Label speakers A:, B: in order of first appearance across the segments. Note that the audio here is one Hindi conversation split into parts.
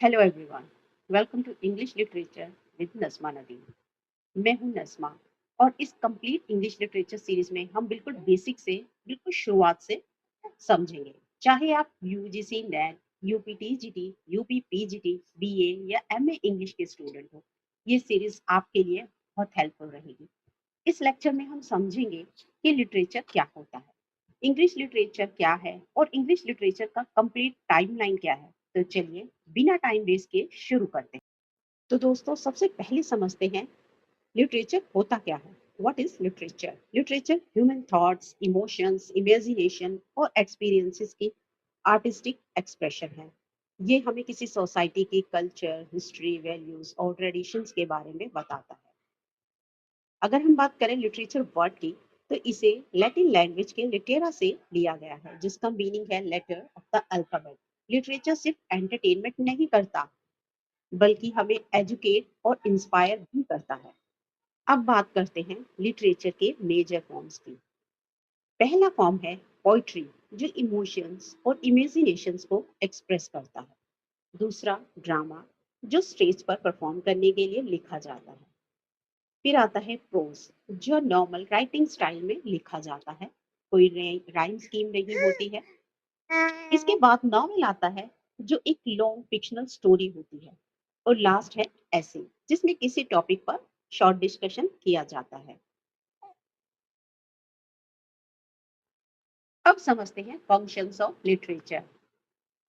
A: Hello everyone, welcome to English literature with Nasma Nadeem. मैं हूं नस्मा और इस कंप्लीट इंग्लिश लिटरेचर सीरीज में हम बिल्कुल बेसिक से बिल्कुल शुरुआत से समझेंगे। चाहे आप UGC net, UPTGT, UPPGT, BA या एमए इंग्लिश के स्टूडेंट हो, ये सीरीज आपके लिए बहुत हेल्पफुल रहेगी। इस लेक्चर में हम समझेंगे कि लिटरेचर क्या होता है, इंग्लिश लिटरेचर क्या है और इंग्लिश लिटरेचर का कंप्लीट टाइमलाइन क्या है। तो चलिए बिना टाइम वेस्ट के शुरू करते हैं। तो दोस्तों सबसे पहले समझते हैं लिटरेचर होता क्या है। What is literature? Literature human thoughts, emotions, imagination और एक्सपीरियंसेस की आर्टिस्टिक एक्सप्रेशन है। ये हमें किसी सोसाइटी की कल्चर, हिस्ट्री, वैल्यूज और ट्रेडिशंस के बारे में बताता है। अगर हम बात करें लिटरेचर वर्ड की, तो इसे लैटिन लैंग्वेज के लिटेरा से लिया गया है, जिसका मीनिंग है letter of the alphabet. Literature सिर्फ एंटरटेनमेंट नहीं करता, बल्कि हमें एजुकेट और इंस्पायर भी करता है। अब बात करते हैं लिटरेचर के मेजर फॉर्म्स की। पहला फॉर्म है पोइट्री, जो इमोशंस और इमेजिनेशंस को एक्सप्रेस करता है। दूसरा ड्रामा, जो स्टेज पर परफॉर्म करने के लिए लिखा जाता है। फिर आता है प्रोज, जो नॉर्मल राइटिंग स्टाइल में लिखा जाता है, कोई राइम स्कीम नहीं होती है। इसके बाद नॉवेल आता है, जो एक लॉन्ग फिक्शनल स्टोरी होती है। और लास्ट है ऐसे, जिसमें किसी टॉपिक पर शॉर्ट डिस्कशन किया जाता है। अब समझते हैं फंक्शंस ऑफ लिटरेचर।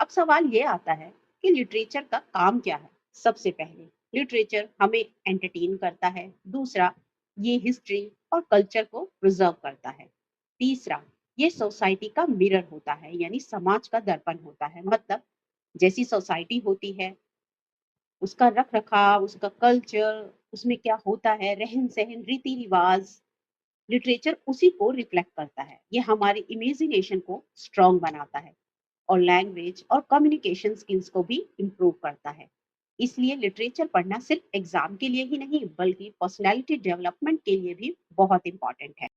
A: अब सवाल ये आता है कि लिटरेचर का काम क्या है। सबसे पहले, लिटरेचर हमें एंटरटेन करता है। दूसरा, ये हिस्ट्री और कल्चर को प्रिजर्व करता है। तीसरा, ये सोसाइटी का मिरर होता है, यानी समाज का दर्पण होता है। मतलब जैसी सोसाइटी होती है, उसका रख रखाव, उसका कल्चर, उसमें क्या होता है, रहन सहन, रीति रिवाज, लिटरेचर उसी को रिफ्लेक्ट करता है। ये हमारी इमेजिनेशन को स्ट्रांग बनाता है और लैंग्वेज और कम्युनिकेशन स्किल्स को भी इम्प्रूव करता है। इसलिए लिटरेचर पढ़ना सिर्फ एग्जाम के लिए ही नहीं, बल्कि पर्सनैलिटी डेवलपमेंट के लिए भी बहुत इंपॉर्टेंट है।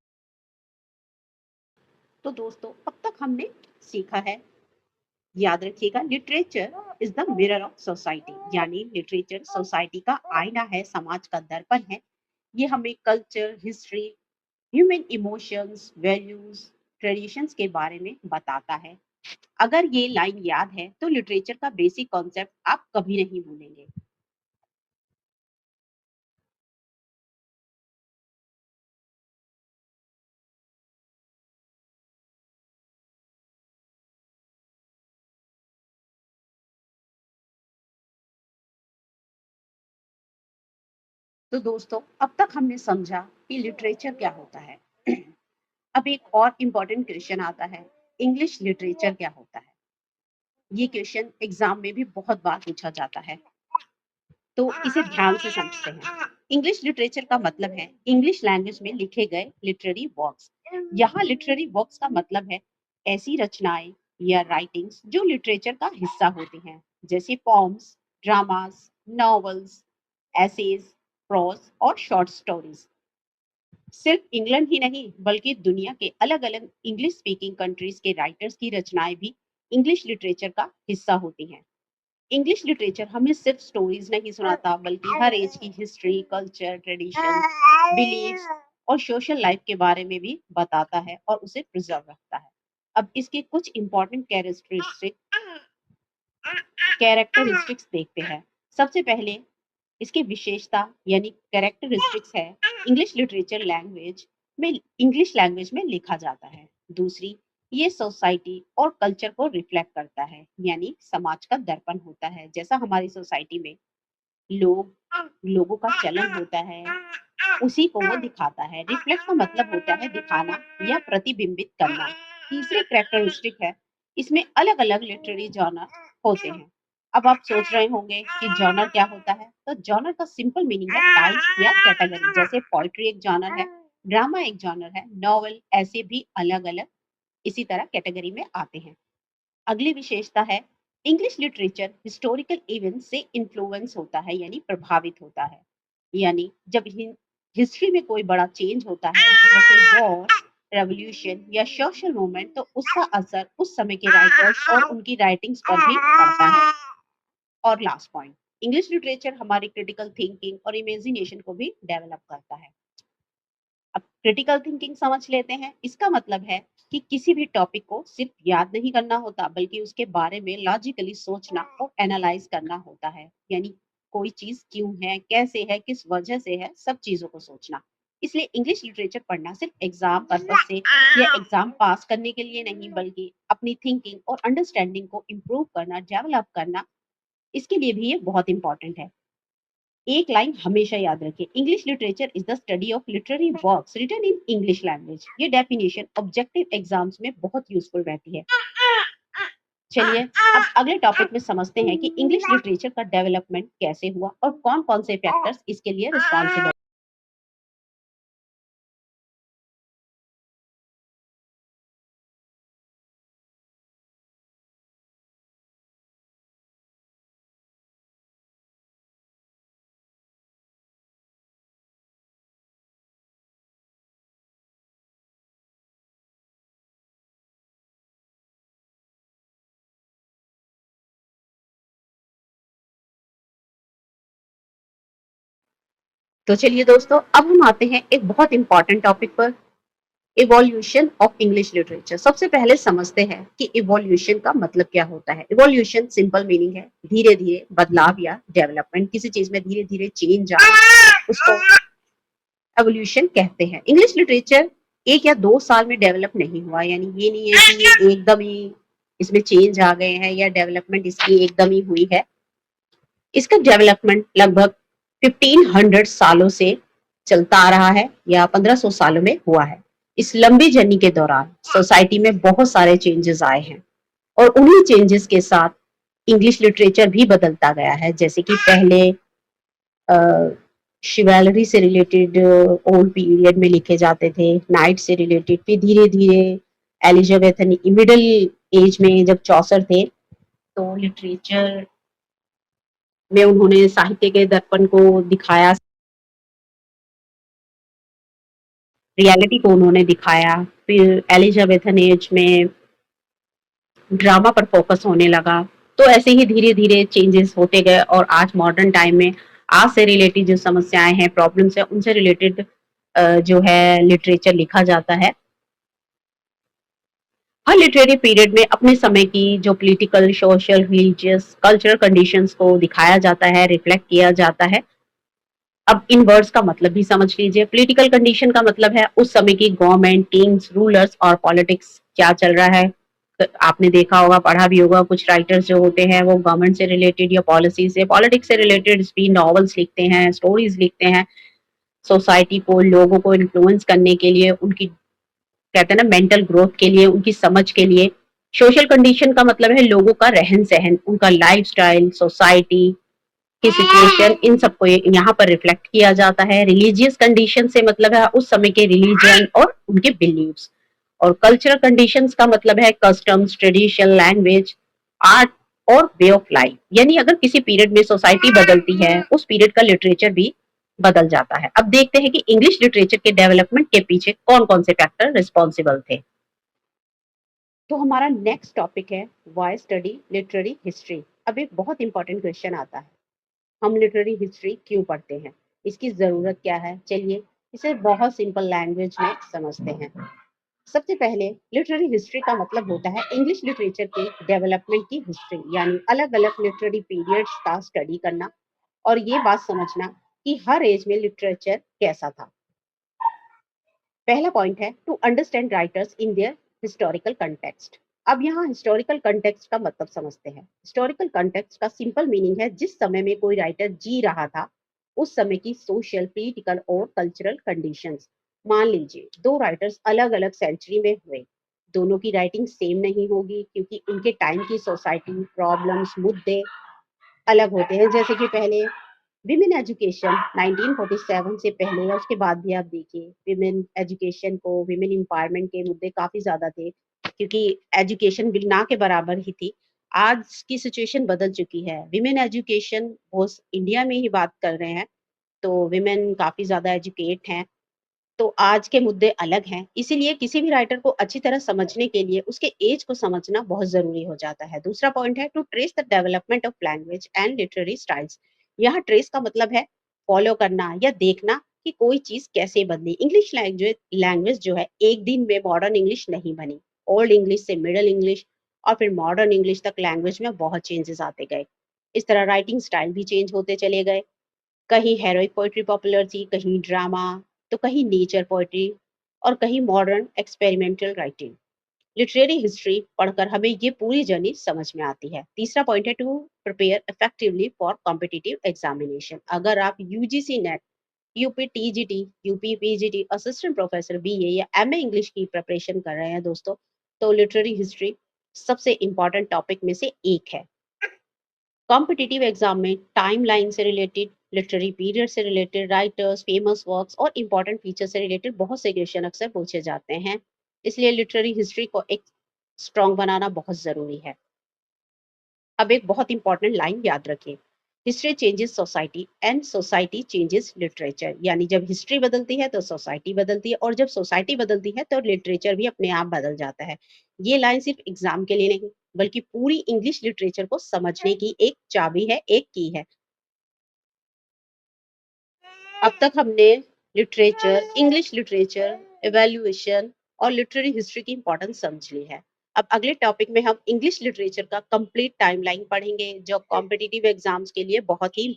A: तो दोस्तों अब तक हमने सीखा है, याद रखिएगा, literature is the mirror of society, यानी लिटरेचर सोसाइटी का आईना है, समाज का दर्पण है। ये हमें culture, history, human emotions, values, traditions के बारे में बताता है। अगर ये लाइन याद है तो लिटरेचर का बेसिक कॉन्सेप्ट आप कभी नहीं भूलेंगे। तो दोस्तों अब तक हमने समझा कि लिटरेचर क्या होता है। अब एक और इम्पोर्टेंट क्वेश्चन आता है, इंग्लिश लिटरेचर क्या होता है? ये क्वेश्चन एग्जाम में भी बहुत बार पूछा जाता है, तो इसे ध्यान से समझते हैं। इंग्लिश लिटरेचर का मतलब है इंग्लिश लैंग्वेज में लिखे गए लिटरेरी वर्क्स। यहाँ लिटरेरी वर्क्स का मतलब है ऐसी रचनाएं या राइटिंग्स जो लिटरेचर का हिस्सा होती हैं, जैसे पॉम्स, ड्रामास, नॉवेल्स, एसेज, प्रोज और शॉर्ट स्टोरीज। सिर्फ इंग्लैंड ही नहीं, बल्कि दुनिया के अलग अलग इंग्लिश स्पीकिंग कंट्रीज के राइटर्स की रचनाएं भी इंग्लिश लिटरेचर का हिस्सा होती हैं। इंग्लिश लिटरेचर हमें सिर्फ स्टोरीज नहीं सुनाता, बल्कि हर एज की हिस्ट्री, कल्चर, ट्रेडिशन, बिलीफ और सोशल लाइफ के बारे में भी बताता है और उसे प्रिजर्व रखता है। अब इसके कुछ इंपॉर्टेंट कैरेक्टरिस्टिक्स देखते हैं। सबसे पहले इसकी विशेषता यानी कैरेक्टरिस्टिक्स है, इंग्लिश लिटरेचर इंग्लिश लैंग्वेज में लिखा जाता है। दूसरी, ये सोसाइटी और कल्चर को रिफ्लेक्ट करता है, यानी समाज का दर्पण होता है। जैसा हमारी सोसाइटी में लोगों का चलन होता है, उसी को वो दिखाता है। रिफ्लेक्ट का मतलब होता है दिखाना या प्रतिबिंबित करना। तीसरी कैरेक्टरिस्टिक है, इसमें अलग अलग लिटरेरी जॉनर होते हैं। अब आप सोच रहे होंगे कि जॉनर क्या होता है, तो जॉनर का सिंपल मीनिंग है टाइप या कैटेगरी। जैसे पोइट्री एक जॉनर है, ड्रामा एक जॉनर है, नॉवेल, ऐसे भी अलग अलग इसी तरह कैटेगरी में आते हैं। अगली विशेषता है, इंग्लिश लिटरेचर हिस्टोरिकल इवेंट से इन्फ्लुएंस होता है, यानी प्रभावित होता है। यानी जब हिस्ट्री में कोई बड़ा चेंज होता है, जैसे वॉर, रेवोल्यूशन या सोशल मूवमेंट, तो उसका असर उस समय के राइटर्स और उनकी राइटिंग्स पर भी पड़ता है। और लास्ट पॉइंट, इंग्लिश लिटरेचर हमारी क्रिटिकल थिंकिंग और इमेजिनेशन को भी डेवलप करता है। अब क्रिटिकल थिंकिंग समझ लेते हैं। इसका मतलब है कि किसी भी टॉपिक को सिर्फ याद नहीं करना होता, बल्कि उसके बारे में लॉजिकली सोचना और एनालाइज करना होता है। यानी कोई चीज क्यों है, कैसे है, किस वजह से है, सब चीजों को सोचना। इसलिए इंग्लिश लिटरेचर पढ़ना सिर्फ एग्जाम पर्पस से या एग्जाम पास करने के लिए नहीं, बल्कि अपनी थिंकिंग और अंडरस्टैंडिंग को इम्प्रूव करना, डेवलप करना, इसके लिए भी ये बहुत इंपॉर्टेंट है। एक लाइन हमेशा याद रखें, English literature is the study of literary works written in English language. ये डेफिनेशन ऑब्जेक्टिव एग्जाम्स में बहुत यूजफुल रहती है। चलिए अब अगले टॉपिक में समझते हैं कि इंग्लिश लिटरेचर का डेवलपमेंट कैसे हुआ और कौन कौन से फैक्टर्स इसके लिए रिस्पॉन्सिबल। तो चलिए दोस्तों, अब हम आते हैं एक बहुत इंपॉर्टेंट टॉपिक पर, इवोल्यूशन ऑफ इंग्लिश लिटरेचर। सबसे पहले समझते हैं कि इवोल्यूशन का मतलब क्या होता है। इवोल्यूशन सिंपल मीनिंग है धीरे धीरे बदलाव या डेवलपमेंट, किसी चीज में धीरे धीरे चेंज आना, उसको एवोल्यूशन कहते हैं। इंग्लिश लिटरेचर 1 या 2 साल में डेवलप नहीं हुआ, यानी ये नहीं है कि ये एकदम ही इसमें चेंज आ गए हैं या डेवलपमेंट इसकी एकदम ही हुई है। इसका डेवलपमेंट लगभग 1500 सालों से चलता आ रहा है या 1500 सालों में हुआ है। इस लंबी जर्नी के दौरान सोसाइटी में बहुत सारे चेंजेस आए हैं और उन्हीं चेंजेस के साथ इंग्लिश लिटरेचर भी बदलता गया है। जैसे कि पहले शिवैलरी से रिलेटेड ओल्ड पीरियड में लिखे जाते थे, नाइट से रिलेटेड, फिर धीरे धीरे एलिजाबेथन मिडिल एज में जब चौसर थे तो लिटरेचर में उन्होंने साहित्य के दर्पण को दिखाया, रियलिटी को उन्होंने दिखाया। फिर एलिजाबेथन एज में ड्रामा पर फोकस होने लगा। तो ऐसे ही धीरे धीरे चेंजेस होते गए और आज मॉडर्न टाइम में आज से रिलेटेड जो समस्याएं हैं, प्रॉब्लम्स है, उनसे रिलेटेड जो है लिटरेचर लिखा जाता है। हर लिटरेरी पीरियड में अपने समय की जो political, social, religious, cultural conditions को दिखाया जाता है, रिफ्लेक्ट किया जाता है। अब इन वर्ड्स का मतलब भी समझ लीजिए। पॉलिटिकल कंडीशन का मतलब है उस समय की गवर्नमेंट, किंग्स, रूलर्स और पॉलिटिक्स क्या चल रहा है। आपने देखा होगा, पढ़ा भी होगा, कुछ राइटर्स जो होते हैं वो गवर्नमेंट से रिलेटेड या पॉलिसी से, पॉलिटिक्स से रिलेटेड भी नॉवेल्स लिखते हैं, स्टोरीज लिखते हैं। सोसाइटी को, लोगों को इन्फ्लुएंस करने के लिए, उनकी कहते हैं ना मेंटल ग्रोथ के लिए, उनकी समझ के लिए। सोशल कंडीशन का मतलब है लोगों का रहन सहन, उनका लाइफ स्टाइल, सोसाइटी की सिचुएशन, इन सबको यहाँ पर रिफ्लेक्ट किया जाता है। रिलीजियस कंडीशन से मतलब है उस समय के रिलीजन और उनके बिलीव्स। और कल्चरल कंडीशंस का मतलब है कस्टम्स, ट्रेडिशन, लैंग्वेज, आर्ट और वे ऑफ लाइफ। यानी अगर किसी पीरियड में सोसाइटी बदलती है, उस पीरियड का लिटरेचर भी बदल जाता है। अब देखते हैं कि इंग्लिश लिटरेचर के डेवलपमेंट के पीछे कौन कौन से फैक्टर रिस्पॉन्सिबल थे। तो हमारा नेक्स्ट टॉपिक है व्हाई स्टडी लिटरेरी हिस्ट्री। अब एक बहुत इंपॉर्टेंट क्वेश्चन आता है, हम लिटरेरी हिस्ट्री क्यों पढ़ते हैं, इसकी जरूरत क्या है। चलिए इसे बहुत सिंपल लैंग्वेज में समझते हैं। सबसे पहले लिटरेरी हिस्ट्री का मतलब होता है इंग्लिश लिटरेचर के डेवलपमेंट की हिस्ट्री, यानी अलग अलग लिटरेरी पीरियड्स का स्टडी करना और ये बात समझना कि हर एज में लिटरेचर कैसा था। पहला पॉइंट है to understand writers in their historical context. अब यहाँ हिस्टोरिकल कंटेक्स्ट का मतलब समझते हैं। हिस्टोरिकल कंटेक्स्ट का सिंपल मीनिंग है जिस समय में कोई राइटर जी रहा था, उस समय की सोशल, पॉलिटिकल और कल्चरल कंडीशंस। मान लीजिए दो राइटर्स अलग अलग सेंचुरी में हुए, दोनों की राइटिंग सेम नहीं होगी क्योंकि उनके टाइम की सोसाइटी, प्रॉब्लम्स, मुद्दे अलग होते हैं। जैसे कि पहले विमेन एजुकेशन 1947 से पहले या उसके बाद भी आप देखिए, विमेन एजुकेशन को, विमेन एम्पावरमेंट के मुद्दे काफी ज्यादा थे क्योंकि एजुकेशन बिल ना के बराबर ही थी। आज की सिचुएशन बदल चुकी है। विमेन एजुकेशन वो इंडिया में ही बात कर रहे हैं तो विमेन काफी ज्यादा एजुकेट हैं। तो आज के मुद्दे अलग हैं, इसीलिए किसी भी राइटर को अच्छी तरह समझने के लिए उसके एज को समझना बहुत ज़रूरी हो जाता है। दूसरा पॉइंट है to trace the development of language and literary styles. यहाँ ट्रेस का मतलब है फॉलो करना या देखना कि कोई चीज़ कैसे बदली। इंग्लिश लैंग्वेज लैंग्वेज जो है एक दिन में मॉडर्न इंग्लिश नहीं बनी। ओल्ड इंग्लिश से मिडल इंग्लिश और फिर मॉडर्न इंग्लिश तक लैंग्वेज में बहुत चेंजेस आते गए। इस तरह राइटिंग स्टाइल भी चेंज होते चले गए। कहीं हेरोइक पोएट्री पॉपुलर थी, कहीं ड्रामा, तो कहीं नेचर पोएट्री और कहीं modern experimental writing. Literary history पढ़कर हमें ये पूरी जर्नी समझ में आती है। तीसरा पॉइंट है to prepare effectively for competitive examination. अगर आप UGC NET, UP TGT, UP PGT, assistant professor BA या एमए इंग्लिश की प्रिपरेशन कर रहे हैं दोस्तों, तो लिटरेरी हिस्ट्री सबसे इंपॉर्टेंट टॉपिक में से एक है। कॉम्पिटिटिव एग्जाम में टाइमलाइन से रिलेटेड, लिटरेरी पीरियड से रिलेटेड, राइटर्स, फेमस वर्क्स और इंपॉर्टेंट फीचर से रिलेटेड बहुत से क्वेश्चन अक्सर पूछे जाते हैं। इसलिए लिटरेरी हिस्ट्री को एक स्ट्रॉन्ग बनाना बहुत जरूरी है। अब एक बहुत इंपॉर्टेंट लाइन याद रखिए, history changes society and society changes literature. यानी जब हिस्ट्री बदलती है तो सोसाइटी बदलती है और जब सोसाइटी बदलती है तो लिटरेचर भी अपने आप बदल जाता है। ये लाइन सिर्फ एग्जाम के लिए नहीं बल्कि पूरी इंग्लिश लिटरेचर को समझने की एक चाबी है, एक की है। अब तक हमने लिटरेचर, इंग्लिश लिटरेचर, इवैल्यूएशन और लिटरेरी हिस्ट्री की इंपॉर्टेंस समझ ली है। अब अगले टॉपिक में हम इंग्लिश लिटरेचर का कंप्लीट टाइमलाइन पढ़ेंगे जो कॉम्पिटिटिव एग्जाम्स के लिए बहुत ही।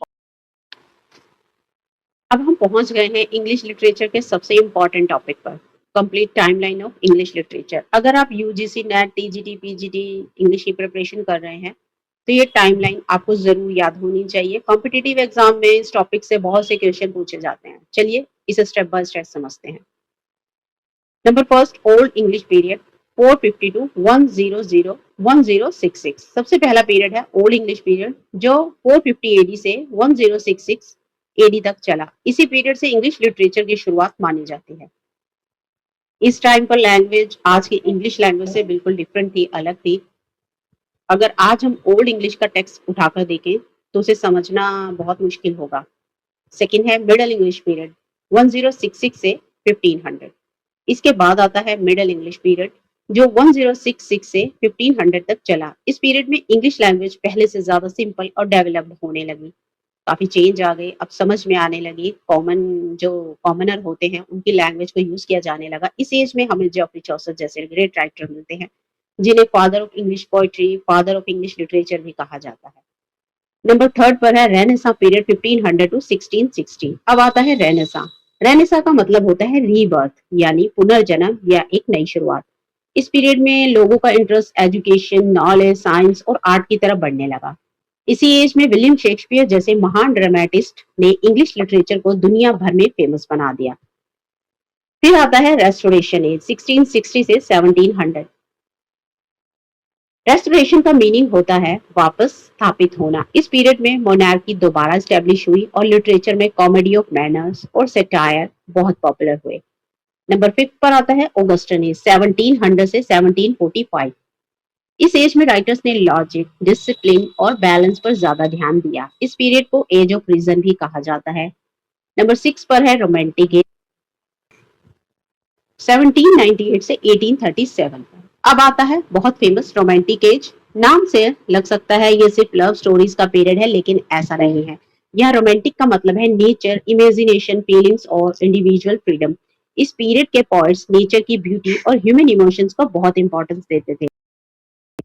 A: अब हम पहुंच गए हैं इंग्लिश लिटरेचर के सबसे इम्पोर्टेंट टॉपिक पर, complete timeline of English literature. अगर आप UGC net, TGT, PGT English की प्रिपरेशन कर रहे हैं तो ये टाइमलाइन आपको जरूर याद होनी चाहिए। कॉम्पिटिटिव एग्जाम में इस टॉपिक से बहुत से क्वेश्चन पूछे जाते हैं। चलिए इसे स्टेप बाय स्टेप समझते हैं। Number first, old English period 450 to 100 1066। सबसे पहला पीरियड है ओल्ड इंग्लिश पीरियड जो 450 एडी से 1066 एडी तक चला। इसी पीरियड से इंग्लिश लिटरेचर की शुरुआत मानी जाती है। इस टाइम पर लैंग्वेज आज की इंग्लिश लैंग्वेज से बिल्कुल डिफरेंट थी, अलग थी। अगर आज हम ओल्ड इंग्लिश का टेक्स्ट उठाकर देखें तो उसे समझना बहुत मुश्किल होगा। सेकंड है मिडल इंग्लिश पीरियड 1066 से 1500। इसके बाद आता है मिडल इंग्लिश पीरियड जो 1066 से 1500 तक चला। इस पीरियड में इंग्लिश लैंग्वेज पहले से ज्यादा सिंपल और डेवलप्ड होने लगी। काफी चेंज आ गए, अब समझ में आने लगी। जो कॉमनर होते हैं उनकी लैंग्वेज को यूज किया जाने लगा। इस एज में हमें जेफरी चौसर जैसे ग्रेट राइटर मिलते हैं जिन्हें father of English poetry, father of English literature भी कहा जाता है। नंबर थर्ड पर है रेनेसा पीरियड 1500 टू 1660। अब आता है रेनेसा। रेनेसा का मतलब होता है रीबर्थ यानी पुनर्जन्म या एक नई शुरुआत। इस पीरियड में लोगों का इंटरेस्ट एजुकेशन, नॉलेज, साइंस और आर्ट की तरफ बढ़ने लगा। इसी एज में विलियम शेक्सपियर जैसे महान ड्रामेटिस्ट ने इंग्लिश लिटरेचर को दुनिया भर में फेमस बना दिया। फिर आता है रेस्टोरेशन एज 1660 से 1700। रेस्टोरेशन का मीनिंग होता है वापस स्थापित होना। इस पीरियड में मोनार्की दोबारा स्टैब्लिश हुई और लिटरेचर में कॉमेडी ऑफ मैनर्स और सेटायर बहुत पॉपुलर हुए। नंबर फिफ्थ पर आता है ऑगस्टन एज 1700 से 1745। इस एज में राइटर्स ने लॉजिक, डिसिप्लिन और बैलेंस पर ज्यादा ध्यान दिया। इस पीरियड को एज ऑफ रीजन भी कहा जाता है। नंबर सिक्स पर है रोमांटिक एज 1798 से 1837। अब आता है बहुत फेमस रोमांटिक एज। नाम से लग सकता है ये सिर्फ लव स्टोरीज का पीरियड है, लेकिन ऐसा नहीं है। यह रोमांटिक का मतलब है नेचर, इमेजिनेशन, फीलिंग्स और इंडिविजुअल फ्रीडम। इस पीरियड के पोएट्स नेचर की ब्यूटी और ह्यूमन इमोशंस को बहुत इंपॉर्टेंस देते थे।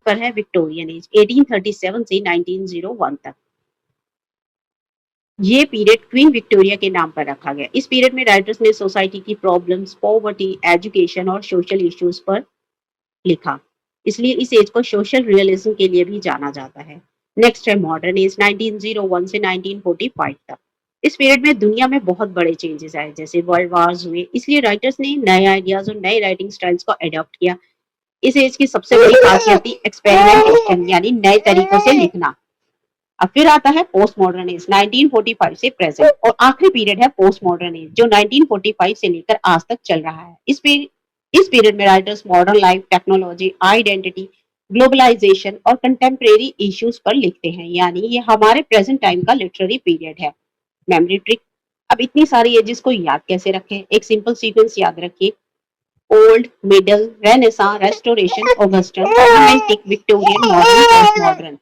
A: पर है विक्टोरियन एज 1837 से 1901 तक। ये पीरियड क्वीन विक्टोरिया के नाम पर रखा गया। इस पीरियड में राइटर्स ने सोसाइटी की प्रॉब्लम्स, पॉवर्टी, एजुकेशन और सोशल इश्यूज पर लिखा। इसलिए इस एज को सोशल रियलिज्म के लिए भी जाना जाता है। नेक्स्ट है मॉडर्न एज 1901 से 1945 तक। इस पीरियड में दुनिया में बहुत बड़े चेंजेस आए, जैसे वर्ल्ड वार्स हुए। इसलिए राइटर्स ने नए आइडियाज और नए राइटिंग स्टाइल्स को अडॉप्ट किया। इस एज की सबसे बड़ी खासियत थी एक्सपेरिमेंटेशन यानी नए तरीकों से लिखना। अब फिर आता है पोस्ट मॉडर्न एज 1945 से प्रेजेंट और आखिरी पीरियड है पोस्ट मॉडर्न एज जो 1945 से लेकर आज तक चल रहा है। इस पीरियड में writers modern life, technology, identity, globalisation और कंटेम्प्रेरी इश्यूज पर लिखते हैं। यानी ये हमारे प्रेजेंट टाइम का लिटरेरी पीरियड है। मेमोरी ट्रिक, अब इतनी सारी एजेस को याद कैसे रखें? एक सिंपल सीक्वेंस याद रखिए। Old, middle, renaissance, restoration, Augustan, romantic, Victorian, modern, post modern.